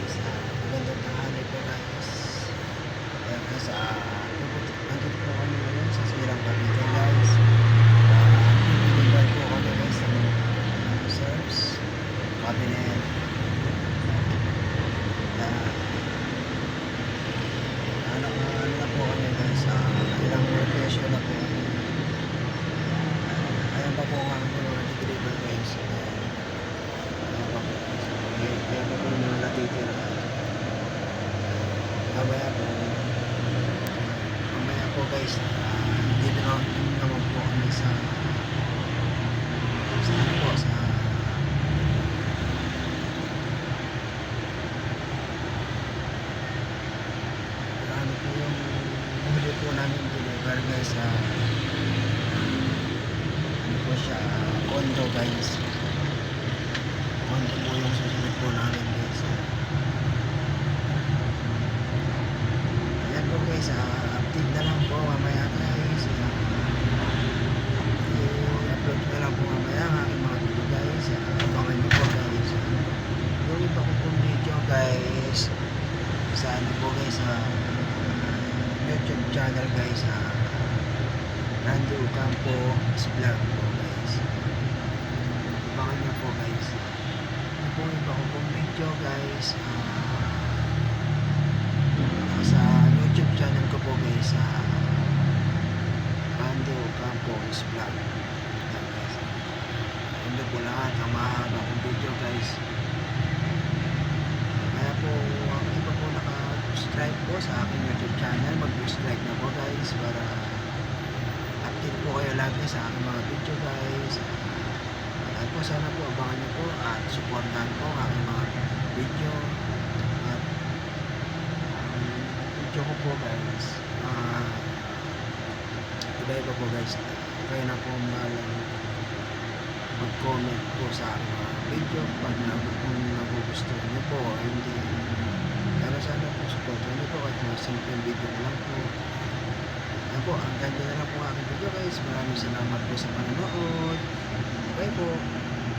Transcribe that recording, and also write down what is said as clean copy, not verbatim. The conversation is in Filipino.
guys, magandang tanghali po guys. Ayan guys, nandito po kami ngayon sa Silang Cavite guys. Deliver po kami guys ng serves, cabinet. Ano na po kami guys, ilang location na po kami. Ayan pa po kami mga deliver guys. Ayan pa po guys. Ayan pa po mga natitira. Mamaya po guys, dito naman po kami sa ano po, sa ano po yung huli po namin deliver guys, sa ano po siya, condo guys. Condo po yung susunod po namin guys. Ayan po guys, update na lang po mamaya guys. I-upload na lang po mamaya ang aking mga video guys. Abangan nyo po guys. Yung iba ko pong video guys, sa ano po guys, sa YouTube channel guys, Randy Ocampo vlog po guys. Abangan nyo po guys. Yung po iba ko pong video guys, sa YouTube channel ko po guys, Randy Ocampo vlog. Ayan guys, hindi po lahat ang mahaba kong video guys. Kaya po ang iba po naka-subscribe po sa aking YouTube channel, mag-subscribe na po guys para update po kayo lagi sa aking mga video guys. At po sana po abangan nyo po at supportahan po ang aking mga video. At video ko po guys, iba-iba po guys. Kaya na po mag-comment po sa aking mga video pag nagugustuhan nyo po o hindi. Pero sana po supportahan nyo po kahit mga simple video na lang po. Ayan po, ang ganda na lang po ang aking video guys. Maraming salamat po sa panonood. Bye po.